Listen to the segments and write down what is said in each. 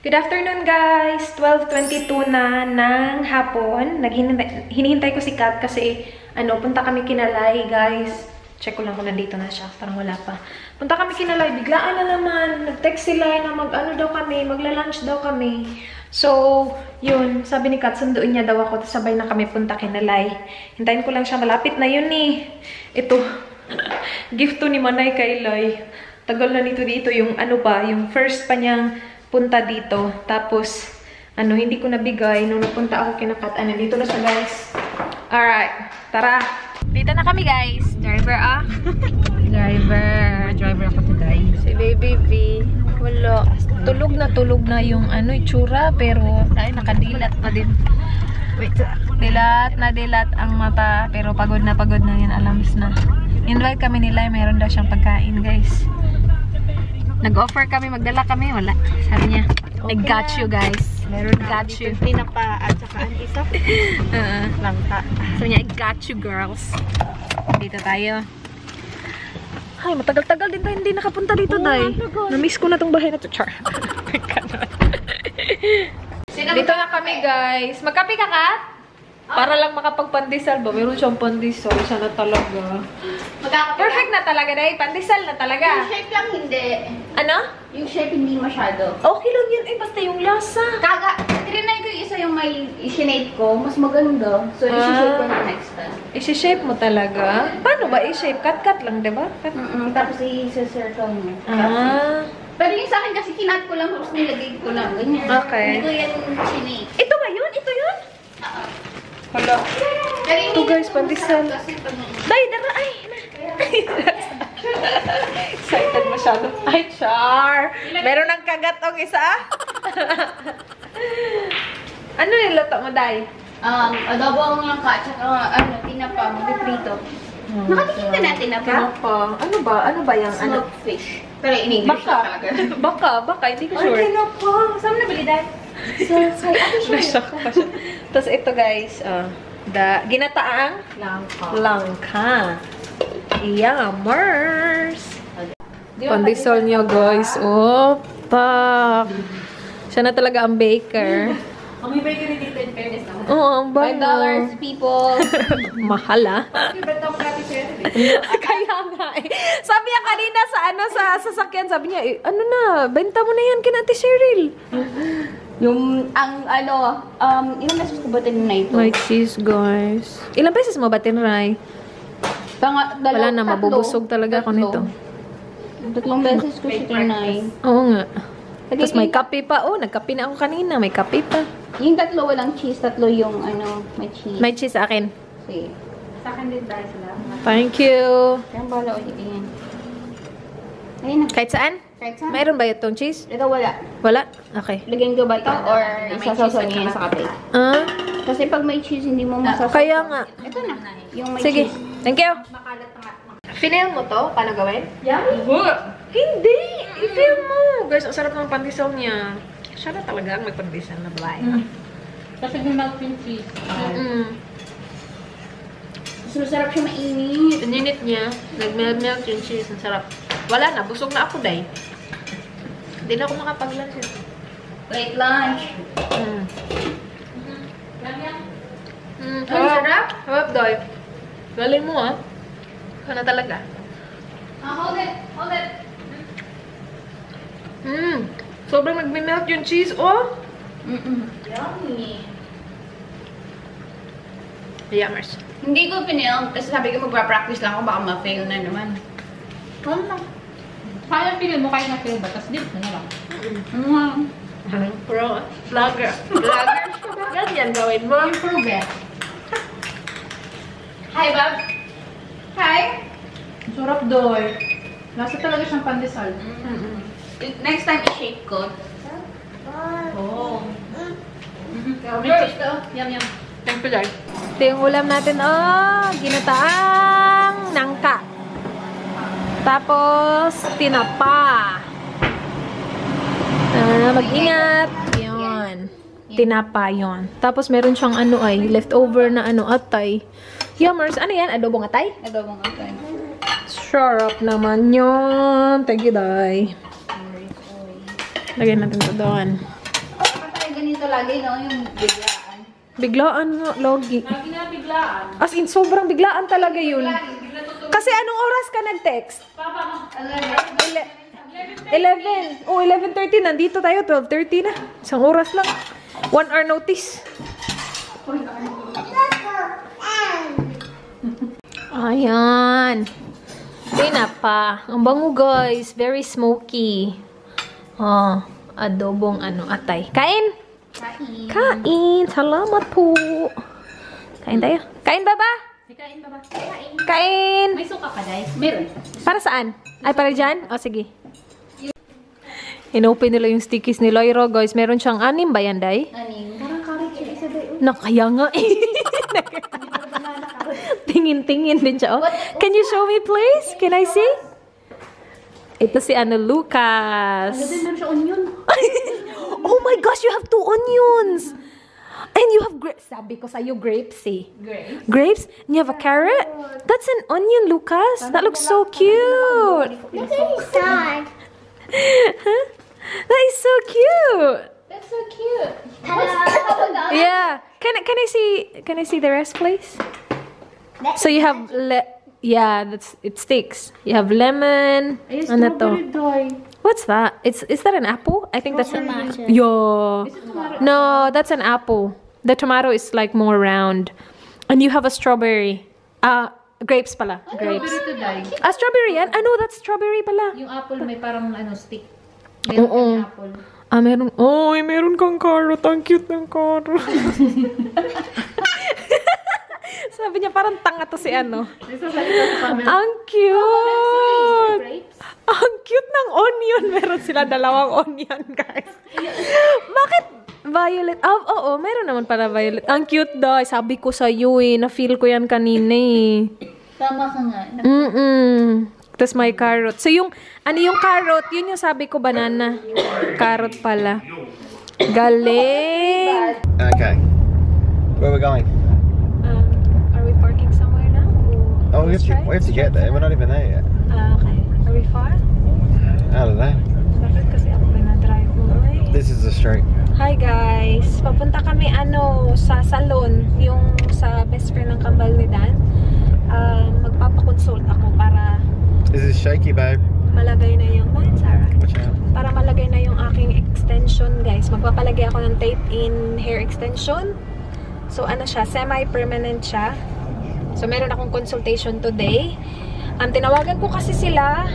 Good afternoon guys! 12:22 na ng hapon. Hinihintay ko si Kat kasi punta kami kinalay guys. Check ko lang kung nandito na siya. Parang wala pa. Punta kami kinalay. Biglaan na naman. Nag-text sila na daw kami. Magla-lunch daw kami. So, yun. Sabi ni Kat, sunduin niya daw ako. Sabay na kami punta kinalay. Hintayin ko lang siya. Malapit na yun eh. Ito. Gift to ni Manay kay Loy. Tagal na nito dito. Yung yung first pa niyang punta dito. Tapos, hindi ko nabigay. Nung napunta ako kinakat. Dito na siya, guys. Alright. Tara. Dito na kami, guys. Driver, Driver ako today. Si Baby V. Wala. Tulog na yung itsura. Pero, nakadilat na din. Wait. Dilat ang mata. Pero pagod na yan. Alams na. Invite kami nila. Meron daw siyang pagkain, guys. Nag-offer kami, magdala kami, wala. Sabi niya, I got you guys. Meron got you. Tinapa at saka ang isa. Langka. Sabi niya, I got you girls. Dito tayo. Ay, matagal-tagal din tayo hindi nakapunta dito, Day. Na-miss ko na tong bahay na to. Char. Dito na kami, guys. Magkape ka, Kat? Para lang makapagpandesal ba? Meron siyang pandesal. Sana talaga. Perfect na talaga, Day. Pandesal na talaga. Yung shape lang hindi. Ano? Yung shape hindi masyado. Okay lang yun. Basta yung lasa. Trinay ko yung isa yung may i-shade ko. Mas maganda. So, i-shape ko na next time. I-shape mo talaga? Paano ba i-shape? Cut-cut lang, diba? Tapos i-circle mo. Pero yung sa akin kasi kinat ko lang. Tapos nilagay ko lang. Ganyan. Okay. Hindi ko yan shade. Ito ba yun? Ito yun? Hala. Ito guys, pandesal. Day, dara. Ay, excited masyado. Ay, Char. Meron ng kagatong isa. Ano yung luto mo, Day? Adobong langka at saka tinapa, magpiprito. Nakatikim ka na tinapa? Ano ba yung Smoked fish. Pero in English na talaga. Baka, hindi ko sure. Ay, tinapa. Saan mo nabili, Day? Sa Nashock pa siya. Tapos ito guys, ginataang langka. Yummers! Pandesal niya guys. Opa! Siya na talaga ang baker. Ang may bakery dito in fairness naman. Oo, ang bango. $5 people. Mahal Kaya nga eh. Sabi niya kanina sa sasakyan, sabi niya, benta mo na yan kina Ate Cheryl. Ilang beses ko ba tinry ito? My cheese, guys. Ilang beses mo ba tinry? Wala na, mabubusog talaga ako nito. 3 beses ko siya tinry. Oo nga. Tapos may kape pa. Oh, nagkape na ako kanina. May kape pa. Yung 3 walang cheese, 3 yung may cheese. May cheese sa akin. Sige. Sa akin din tayo sila. Thank you. Kaya bala ulit yan. Ayun na. Kahit saan? Kahit saan? Mayroon ba itong cheese? Ito wala. Wala? Okay. Lagyan ko ba ito or isasawsaw niya yan sa kape? Kasi pag may cheese, hindi mo masasawsaw. Kaya nga. Ito na. Yung may Sige. cheese. Thank you. Makalat na nga. Final mo to? Paano gawin? Yummy. Hindi! I-feel mo! Guys, ang sarap ng pandesal niya. Siya na talaga ang may pandesal na babae. Kasi melt yung cheese. Mas masarap siya mainit. Pininit niya. Nag-melt yung cheese. Ang sarap. Wala na. Busog na ako, Day. Hindi na ako makapag-lunch. Late lunch. Ang sarap? Harap, Day. Galing mo, Ikaw na talaga. Hold it. Hold it. Sobrang nag-melt yung cheese, Yummy. Yummers. Hindi ko pinilm kasi sabi ko magpa-practice lang ako baka ma-fail na naman. Ano lang? Kaya pinil mo kahit na-fail ba? Tapos dip mo na lang. Pro. Vlogger. Vlogger. Ganyan gawin mo. Improve it. Hi, Bob. Hi. Sarap doy. Lasa talaga siyang pandesal. Next time, i-shake ko. Oh. Cheers to. Yum, yum. Thank you, Day. Ito yung ulam natin. Ginataang nangka. Tapos, tinapa. Mag-ingat. Yun. Tinapa yun. Tapos, meron siyang leftover na atay. Yummers. Ano yan? Adobong atay? Adobong atay. Sarap naman yun. Thank you, Day. Lagyan natin ito doon. ito lagi, no? Yung biglaan. Biglaan nga, logi. Lagi na biglaan. As in, sobrang biglaan talaga yun. Kasi anong oras ka nag-text? Papa, 11. Oh, 11:30. Nandito tayo. 12:30 na. Isang oras lang. 1 hour notice. Ayan. Pinapa. Ang bango, guys. Very smoky. Oh, adobong atay. Kain! Kain! Salamat po. Kain tayo. Kain, baba! kain ba ba? Kain! May suka pa, guys. Meron. Para saan? Ay, para dyan? O, sige. Inopen nila yung stickies ni Lyra, guys. Meron siyang 6 ba yan, Day? Aning. Parang curry chili sa day. Nakaya nga eh. Tingin-tingin din siya. Oh. Can you show me, please? Can I see? Ito si Lucas. Meron siya onion. Oh my gosh, you have 2 onions. And you have grapes. Sabi ko sa'yo, grapes eh. Grapes? Grapes? And you have a carrot? That's an onion, Lucas. That looks so cute. Look inside. Huh? That is so cute. That's so cute. Yeah. Can I see the rest, please? So you have it sticks. You have lemon. Ano to? What's that? Is that an apple? I think that's Tomato. No, that's an apple. The tomato is like more round. And you have a strawberry. Grapes pala. Grapes. Strawberry to die. Strawberry yan? No, that's strawberry pala. Yung apple may parang stick. Oo. Meron apple. Meron. Oh, meron kang carrot. Ang cute ng carrot. Sabi niya, parang tanga to si Ang cute! Ang cute ng onion. Meron sila 2 onion, guys. Bakit violet? Oo, meron naman para violet. Ang cute daw. Sabi ko sa'yo eh. Na-feel ko yan kanina eh. Tama ka nga. Tapos may carrot. So yung, yung carrot? Yun yung sabi ko, banana. Carrot pala. Galing! Okay. Where are we going? Are we parking somewhere now? Oh, we have to get there. We're not even there yet. Okay. Are we far? I don't know. Bakit kasi ako na-drive mo eh? This is the street. Hi guys! Papunta kami sa salon, yung sa best friend ng kambal ni Dan. Magpapakonsult ako para This is shaky, babe. malagay na yung Sarah. Watch out. Para malagay na yung aking extension, guys. Magpapalagay ako ng tape-in hair extension. So ano siya, semi-permanent siya. So meron akong consultation today. Tinawagan ko kasi sila.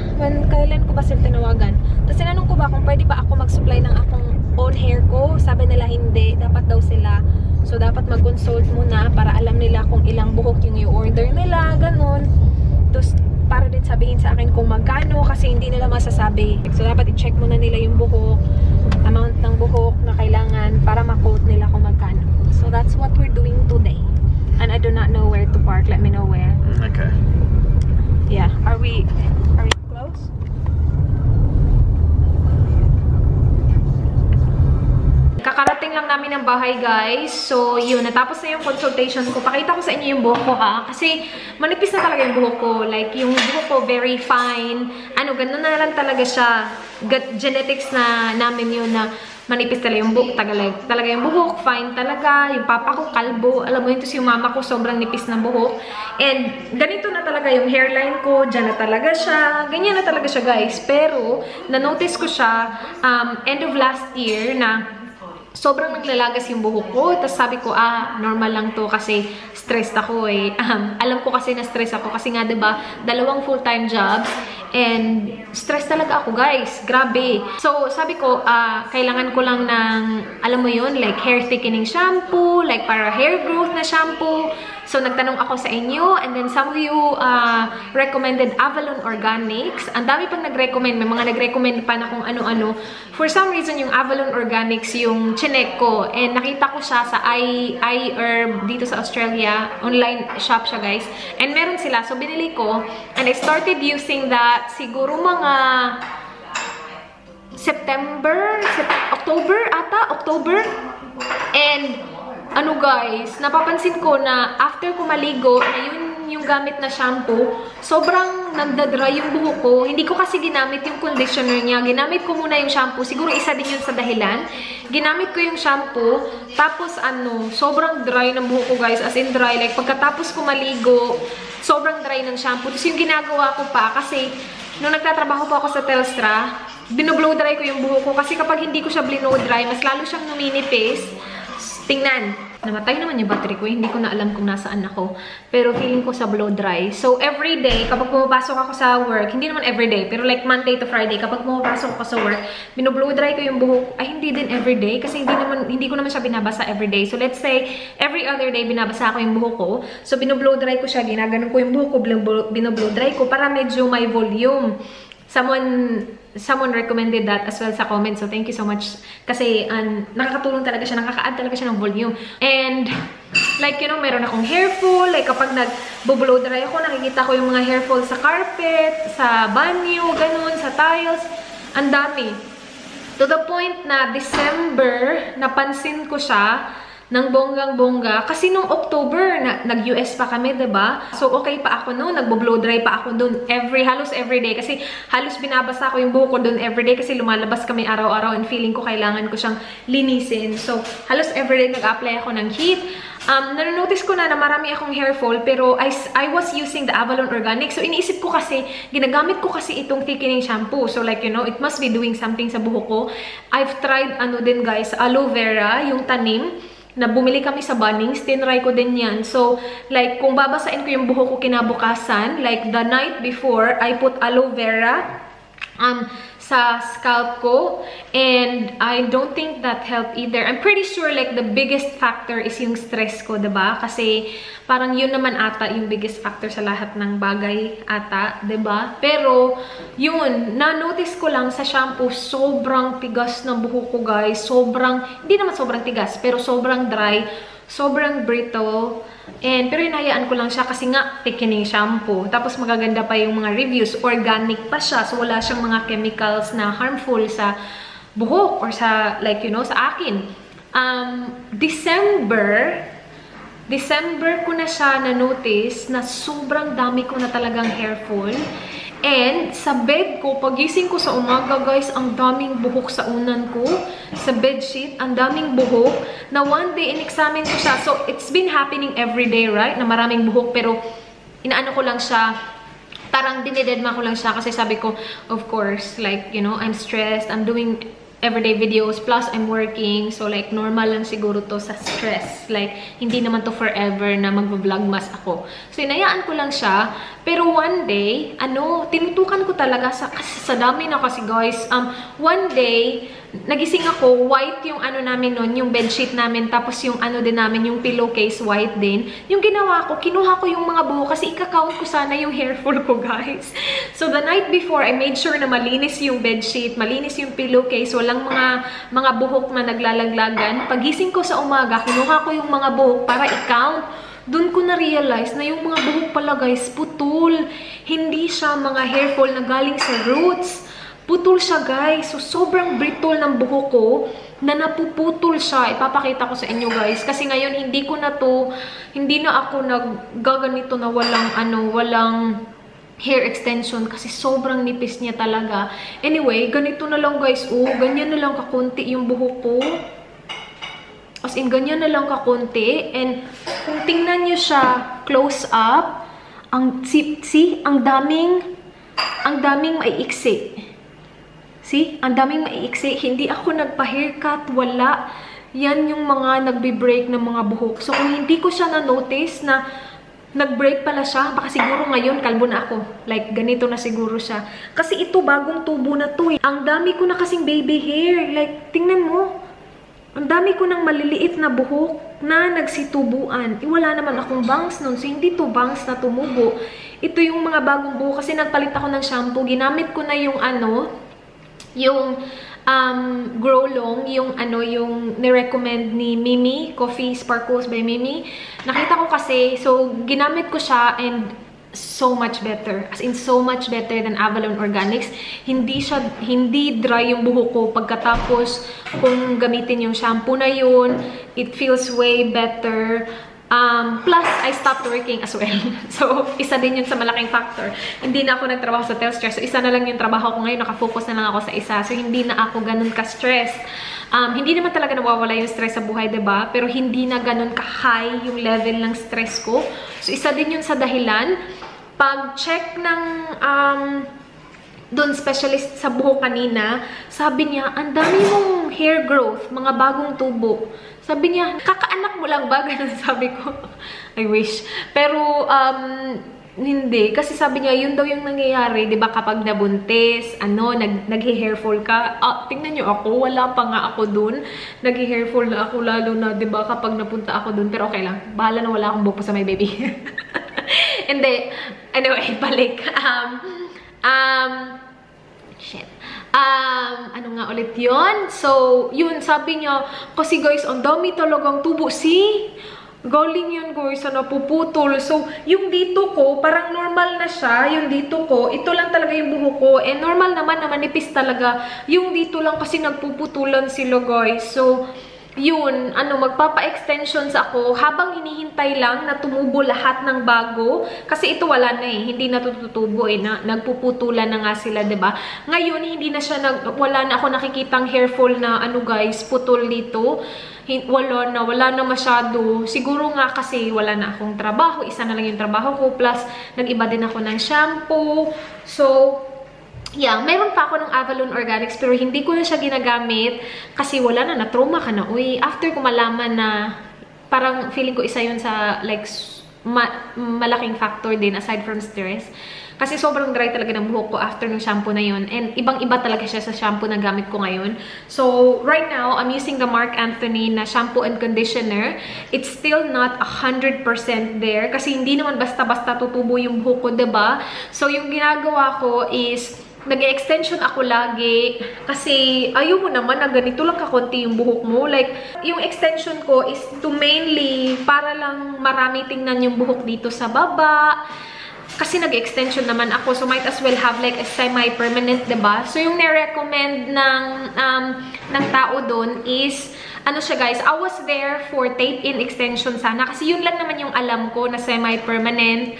Kailan ko ba sila tinawagan? Tapos tinanong ko ba kung pwede ba ako mag-supply ng akong own hair ko. Sabi nila hindi. Dapat daw sila. So dapat mag-consult muna para alam nila kung ilang buhok yung i-order nila. Ganon. Tapos para din sabihin sa akin kung magkano kasi hindi nila masasabi. So dapat i-check muna nila yung buhok. Amount ng buhok na kailangan para ma-quote nila kung magkano. So that's what we're doing today. And I do not know where to park. Let me know where. Okay. Yeah. Are we close? Kakarating lang namin ng bahay, guys. So, yun. Natapos na yung consultation ko. Pakita ko sa inyo yung buhok ko, ha? Kasi, manipis na talaga yung buhok ko. Like, yung buhok ko, very fine. Ganun na lang talaga siya. Genetics na namin yun na manipis talaga yung buhok. Talaga yung buhok, fine talaga. Yung papa ko, kalbo. Alam mo yun, tapos yung mama ko, sobrang nipis na buhok. And, ganito na talaga yung hairline ko. Diyan na talaga siya. Ganyan na talaga siya, guys. Pero, na-notice ko siya, end of last year na sobrang naglalagas yung buhok ko. Tapos sabi ko, normal lang to kasi stressed ako eh. Alam ko kasi na stress ako kasi nga, diba, 2 full-time jobs. And stress talaga ako, guys. Grabe. So, sabi ko, kailangan ko lang ng, alam mo yun, like hair thickening shampoo, like para hair growth na shampoo. So, nagtanong ako sa inyo. And then, some of you recommended Avalon Organics. Ang dami pang nag-recommend. May mga nag-recommend pa na kung ano-ano. For some reason, yung Avalon Organics, yung chinek ko. And nakita ko siya sa iHerb dito sa Australia. Online shop siya, guys. And meron sila. So, binili ko. And I started using that siguro mga October. And guys, napapansin ko na after ko maligo, na yung gamit na shampoo, sobrang nagdadry yung buhok ko. Hindi ko kasi ginamit yung conditioner niya. Ginamit ko muna yung shampoo. Siguro isa din yun sa dahilan. Ginamit ko yung shampoo, tapos sobrang dry ng buhok ko, guys. As in dry. Like, pagkatapos ko maligo, sobrang dry ng shampoo. Tapos yung ginagawa ko pa, kasi nung nagtatrabaho po ako sa Telstra, binoblow dry ko yung buhok ko. Kasi kapag hindi ko siya blow dry, mas lalo siyang numinipis. Tingnan, namatay naman yung battery ko. Hindi ko na alam kung nasaan ako. Pero feeling ko sa blow dry. So, everyday, kapag pumapasok ako sa work, hindi naman everyday, pero like Monday to Friday, kapag pumapasok ako sa work, binoblow dry ko yung buhok. Ay, hindi din everyday. Kasi hindi ko naman siya binabasa everyday. So, let's say, every other day, binabasa ko yung buhok ko. So, binoblow dry ko siya. Ginaganon ko yung buhok ko, binoblow dry ko para medyo may volume. Someone recommended that as well sa comments. So, thank you so much. Kasi, nakakatulong talaga siya. Nakaka-add talaga siya ng volume. And, like, you know, meron akong hair fall. Like, kapag nag-blow dry ako, nakikita ko yung mga hair fall sa carpet, sa banyo, ganun, sa tiles. Ang dami. To the point na December, napansin ko siya ng bonggang-bongga. Kasi nung October, nag-US pa kami, diba? So, okay pa ako noon. Nagbo-blow dry pa ako doon halos everyday. Kasi halos binabasa ko yung buhok ko doon everyday kasi lumalabas kami araw-araw and feeling ko kailangan ko siyang linisin. So, halos everyday nag-apply ako ng heat. Nanonotice ko na marami akong hair fall, pero I was using the Avalon Organic. So, iniisip ko kasi, ginagamit ko kasi itong thickening shampoo. So, like, you know, it must be doing something sa buhok ko. I've tried, din guys, aloe vera, yung tanim, na bumili kami sa Bunnings, tinry ko din yan. So, like, kung babasain ko yung buhok ko kinabukasan, like, the night before, I put aloe vera sa scalp ko. And I don't think that helped either. I'm pretty sure, like, the biggest factor is yung stress ko, diba? Kasi, parang yun naman ata yung biggest factor sa lahat ng bagay ata, diba? Pero, yun, na-notice ko lang sa shampoo, sobrang tigas ng buhok ko, guys. Hindi naman sobrang tigas, pero sobrang dry, sobrang brittle. Pero hinayaan ko lang siya kasi nga thickening shampoo. Tapos magaganda pa yung mga reviews. Organic pa siya. So wala siyang mga chemicals na harmful sa buhok or sa, like, you know, sa akin. December ko na siya na-notice na sobrang dami ko na talagang hair fall. And sa bed ko, pagising ko sa umaga, guys, ang daming buhok sa unan ko. Sa bedsheet, ang daming buhok. Na one day, in-examine ko siya. So, it's been happening every day, right? Na maraming buhok. Pero, inaano ko lang siya. Parang dinededma ko lang siya. Kasi sabi ko, of course, like, you know, I'm stressed. I'm doing everyday videos. Plus, I'm working. So, like, normal lang siguro to sa stress. Like, hindi naman to forever na mag-vlogmas ako. So, inayaan ko lang siya. Pero one day, tinutukan ko talaga kasi sa dami na kasi, guys. One day, nagising ako, white yung namin nun, yung bedsheet namin, tapos yung din namin, yung pillowcase, white din. Yung ginawa ko, kinuha ko yung mga buhok kasi ika-count ko sana yung hair fall ko, guys. So, the night before, I made sure na malinis yung bedsheet, malinis yung pillowcase, walang mga buhok na naglalaglagan. Pagising ko sa umaga, kinuha ko yung mga buhok para i-count. Doon ko na-realize na yung mga buhok pala, guys, putol. Hindi siya mga hair fall na galing sa roots. Putol siya, guys. So, sobrang brittle ng buhok ko na napuputol siya. Ipapakita ko sa inyo, guys. Kasi ngayon, hindi na ako naggaganito na walang hair extension kasi sobrang nipis niya talaga. Anyway, ganito na lang, guys. Ganyan na lang kakunti yung buhok ko. As in, ganyan na lang kakunti. And kung tingnan nyo siya close up, ang daming maiiksi. See? Ang daming maiiksi. Hindi ako nagpa-haircut. Wala. Yan yung mga nagbe-break ng mga buhok. So, kung hindi ko siya na-notice na nag-break pala siya, baka siguro ngayon kalbo na ako. Like, ganito na siguro siya. Kasi ito, bagong tubo na to eh. Ang dami ko na kasing baby hair. Like, tingnan mo. Ang dami ko ng maliliit na buhok na nagsitubuan. Wala naman akong bangs nun. So, hindi to bangs na tumubo. Ito yung mga bagong buhok. Kasi nagpalit ako ng shampoo. Ginamit ko na yung yung Grow Long, yung nirecommend ni Mimi, Coffee Sparkles by Mimi. Nakita ko kasi, so, ginamit ko siya and so much better. As in, so much better than Avalon Organics. Hindi dry yung buhok ko pagkatapos kung gamitin yung shampoo na yun. It feels way better. Plus, I stopped working as well. So, isa din yun sa malaking factor. Hindi na ako nagtrabaho sa Telstra. So, isa na lang yung trabaho ko ngayon. Nakafocus na lang ako sa isa. So, hindi na ako ganun ka-stress. Hindi naman talaga nawawala yung stress sa buhay, diba? Pero hindi na ganun ka-high yung level ng stress ko. So, isa din yun sa dahilan. Pag-check ng doon specialist sa buhok kanina, sabi niya, ang dami mong hair growth, mga bagong tubo. Sabi niya, kakaanak mo lang ba? Ganun sabi ko. I wish. Pero, hindi. Kasi sabi niya, yun daw yung nangyayari, di ba, kapag nabuntis, nag-hairfall ka. Tingnan niyo ako, wala pa nga ako dun. Nag-hairfall na ako, lalo na, di ba, kapag napunta ako dun. Pero okay lang. Bahala na wala akong buhok pa sa may baby. Hindi. Anyway, balik. Shit. Ano nga ulit yun? So, yun, sabi niya, kasi guys, ang dami talagang tubo. See? Galing yun, guys, sa napuputol. So, yung dito ko, parang normal na siya. Yung dito ko, ito lang talaga yung buhok ko. And normal naman na manipis talaga. Yung dito lang kasi nagpuputulan sila, guys. So, yun, magpapa-extensions ako habang hinihintay lang na tumubo lahat ng bago. Kasi ito wala na eh, hindi natututubo eh, nagpuputulan na nga sila, diba? Ngayon, hindi na siya, wala na ako nakikitang hair fall na, guys, putol dito. Wala na masyado. Siguro nga kasi wala na akong trabaho, isa na lang yung trabaho ko, plus nag-iba din ako ng shampoo. So, yeah, meron pa ako ng Avalon Organics pero hindi ko na siya ginagamit kasi wala na, na-trauma ka na. Uy, after ko malaman na parang feeling ko isa yun sa like malaking factor din aside from stress. Kasi sobrang dry talaga ng buhok ko after ng shampoo na yun. And ibang-iba talaga siya sa shampoo na gamit ko ngayon. So, right now, I'm using the Marc Anthony na shampoo and conditioner. It's still not 100% there kasi hindi naman basta-basta tutubo yung buhok ko, diba? So, yung ginagawa ko is nag-extension ako lagi kasi ayaw mo naman na ganito lang kakunti yung buhok mo. Like, yung extension ko is to mainly para lang marami tingnan yung buhok dito sa baba. Kasi nag-extension naman ako, so might as well have like a semi-permanent, diba? So, yung nire-recommend ng tao doon is, siya guys, I was there for tape-in extension sana. Kasi yun lang naman yung alam ko na semi-permanent.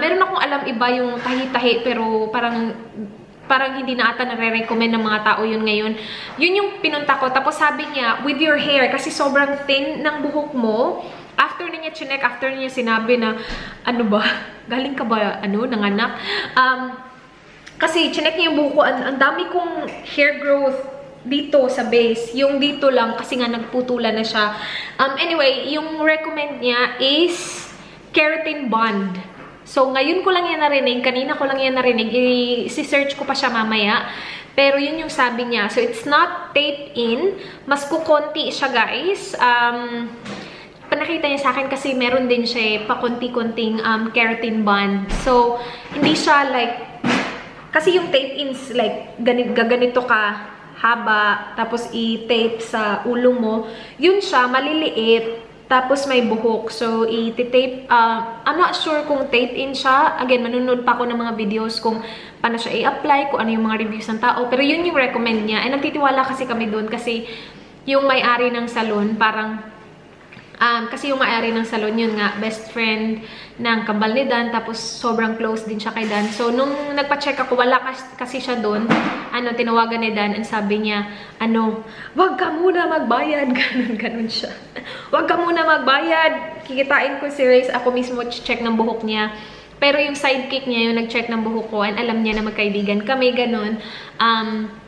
Meron akong alam iba yung tahi-tahi, pero parang hindi na ata nare-recommend ng mga tao yun ngayon. Yun yung pinunta ko. Tapos sabi niya, with your hair, kasi sobrang thin ng buhok mo, after niya chinek, after niya sinabi na, galing ka ba, nanganak? Kasi chinek niya yung buhok ko, ang dami kong hair growth dito sa base. Yung dito lang, kasi nga nagputulan na siya. Anyway, yung recommend niya is keratin bond. So, ngayon ko lang yan narinig, kanina ko lang yan narinig, i-search ko pa siya mamaya. Pero yun yung sabi niya. So, it's not taped in. Mas kukonti siya, guys. Panakita niya sa akin kasi meron din siya pakunti-kunting keratin bond. So, hindi siya like, kasi yung tape-in is like, gaganito ka haba, tapos i-tape sa ulo mo. Yun siya, maliliit. Tapos may buhok. So, i-tape, I'm not sure kung tape-in siya. Again, manunod pa ako ng mga videos kung paano siya i-apply, kung ano yung mga reviews ng tao. Pero yun yung recommend niya. And nagtitiwala kasi kami doon kasi yung may-ari ng salon, parang, kasi yung may-ari ng salon, yun nga, best friend ng kambal ni Dan, tapos sobrang close din siya kay Dan. So, nung nagpa-check ako, wala kasi siya doon, tinawagan ni Dan, and sabi niya, wag ka muna magbayad, ganun siya. Wag ka muna magbayad, kikitain ko si Race, ako mismo check ng buhok niya. Pero yung sidekick niya, yung nag-check ng buhok ko, and alam niya na magkaibigan kami, ganun.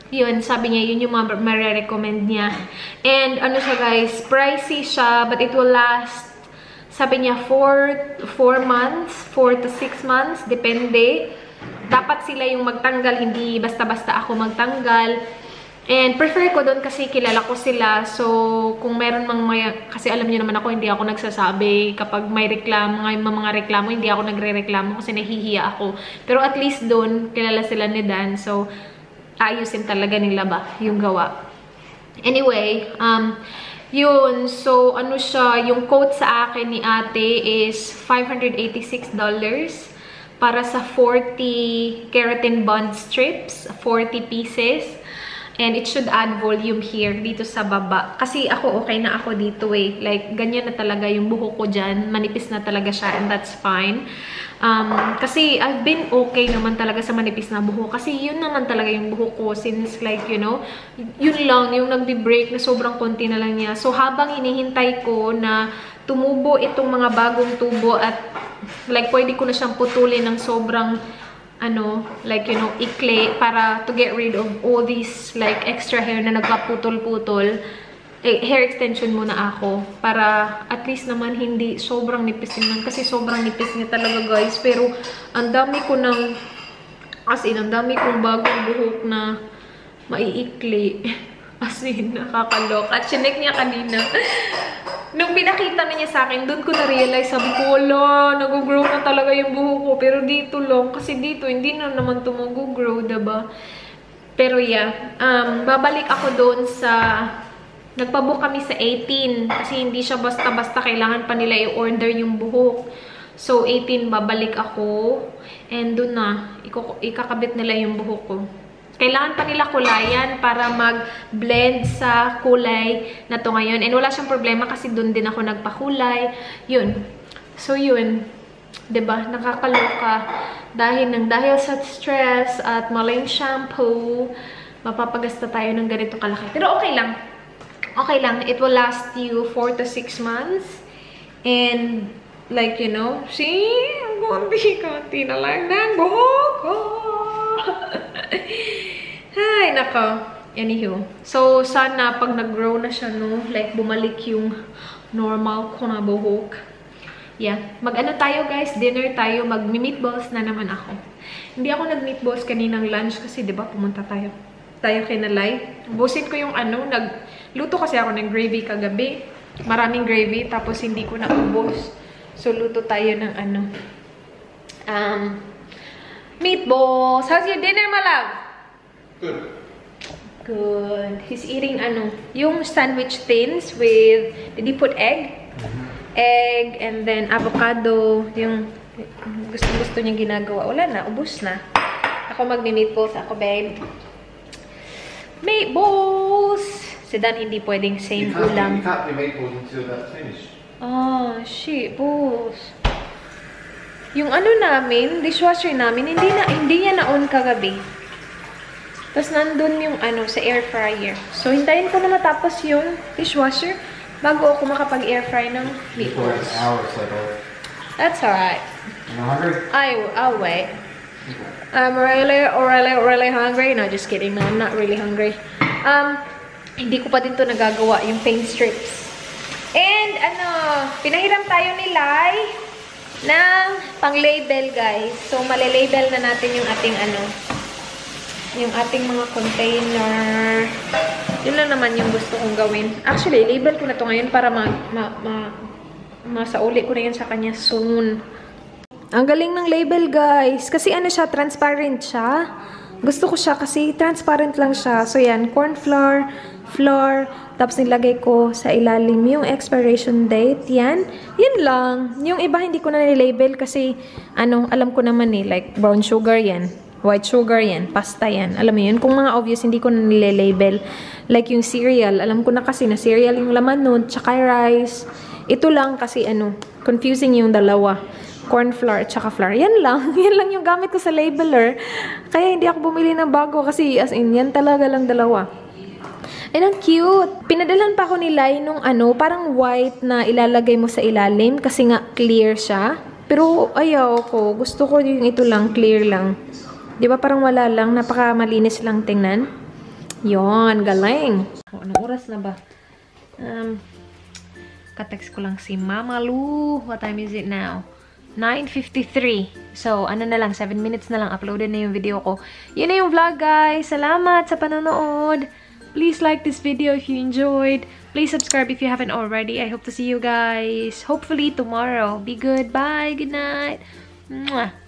Yun, sabi niya, yun yung mga marirecommend niya. And siya guys, pricey siya, but it will last, sabi niya, 4 months, 4 to 6 months, depende. Dapat sila yung magtanggal, hindi basta-basta ako magtanggal. And prefer ko doon kasi kilala ko sila. So, kung meron kasi alam niyo naman ako, hindi ako nagsasabi. Kapag may reklamo, mga reklamo, hindi ako nagre-reklamo kasi nahihiya ako. Pero at least doon, kilala sila ni Dan. So, ayusin talaga nila ba yung gawa. Anyway, yun. So, siya, yung quote sa akin ni ate is $586 para sa 40 keratin bond strips, 40 pieces. And it should add volume here, dito sa baba. Kasi ako, okay na ako dito eh. Like, ganyan na talaga yung buhok ko dyan. Manipis na talaga siya and that's fine. Kasi I've been okay naman talaga sa manipis na buhok. Kasi yun naman talaga yung buhok ko since like, you know, yun lang, yung nagbe-break na sobrang konti na lang niya. So, habang hinihintay ko na tumubo itong mga bagong tubo at like, pwede ko na siyang putulin ng sobrang like, you know, ikli para to get rid of all these, like, extra hair na nagpaputol-putol. Hair extension muna ako para at least naman hindi sobrang nipis naman. Kasi sobrang nipis niya talaga, guys. Pero, ang dami ko ng, as in, ang dami kong bagong buhok na maiikli. As in, nakakalok. At chinek niya kanina. Nung pinakita na niya sa akin, doon ko na-realize, sabi ko, wala, nag-grow na talaga yung buhok ko. Pero dito lang, kasi dito, hindi na naman ito mag-grow, diba? Pero yeah, babalik ako doon sa, nagpabook kami sa 18. Kasi hindi siya basta-basta, kailangan pa nila i-order yung buhok. So, 18, babalik ako. And doon na, ikakabit nila yung buhok ko. Kailangan pa nila kulayan para mag-blend sa kulay na to ngayon. And wala siyang problema kasi doon din ako nagpakulay. Yun. So, yun. Diba? Nakakaloka. Dahil sa stress at maling shampoo, mapapagasta tayo ng ganito kalaki. Pero okay lang. Okay lang. It will last you 4 to 6 months. And, like, you know, see? Ang konti na lang ng buhok ko. Ay, nako. Anywho. So, sana pag nag-grow na siya, no? Like, bumalik yung normal ko na buhok. Yeah. Mag-ano tayo, guys? Dinner tayo. Mag-meatballs na naman ako. Hindi ako nag-meatballs kaninang lunch kasi, di ba, pumunta tayo. Tayo kinalay. Busin ko yung nagluto kasi ako ng gravy kagabi. Maraming gravy, tapos hindi ko naubos. So, luto tayo ng meatballs. How's your dinner, my love? Good. Good. He's eating yung sandwich thins with, did he put egg? Egg and then avocado. Yung gusto niya ginagawa. Wala na, ubos na. Ako magmi-meatballs ako, babe. Meatballs! Si Dan hindi pwedeng same ulam. You can't do meatballs until that's finished. Oh, shit, boss. Yung namin, dishwasher namin, hindi niya na-on kagabi. Tapos nandun yung sa air fryer. So, hintayin ko na matapos yung dishwasher bago ako makapag-air fry ng meatballs. An hour or so, though. That's alright. You hungry? I'll wait. I'm really hungry. No, just kidding. No, I'm not really hungry. Hindi ko pa din to nagagawa, yung paint strips. And, pinahiram tayo ni Lai ng pang-label, guys. So, malilabel na natin yung ating yung ating mga container. Yun lang naman yung gusto kong gawin. Actually, label ko na to ngayon para masauli ko na yan sa kanya soon. Ang galing ng label, guys. Kasi siya, transparent siya. Gusto ko siya kasi transparent lang siya. So, yan, corn flour, flour, tapos nilagay ko sa ilalim yung expiration date. Yan. Yan lang. Yung iba, hindi ko na nilabel kasi, alam ko naman like brown sugar yan. White sugar yan, pasta yan. Alam mo yun, kung mga obvious, hindi ko na nilelabel. Like yung cereal, alam ko na kasi na cereal yung laman nun, tsaka rice. Ito lang kasi confusing yung dalawa. Corn flour, tsaka flour. Yan lang. Yan lang yung gamit ko sa labeler. Kaya hindi ako bumili ng bago kasi as in, yan talaga lang dalawa. And ang cute. Pinadalan pa ako ni Lai nung parang white na ilalagay mo sa ilalim kasi nga clear siya. Pero ayaw ko. Gusto ko yung ito lang, clear lang. Di ba parang wala lang, napaka malinis lang tingnan. Yon, galing. Anong oras na ba? Katext ko lang si Mama Lu. What time is it now? 9:53. So, na lang, 7 minutes na lang, uploaded na yung video ko. Yun na yung vlog, guys. Salamat sa panonood. Please like this video if you enjoyed. Please subscribe if you haven't already. I hope to see you guys hopefully tomorrow. Be good. Bye. Good night. Mwah.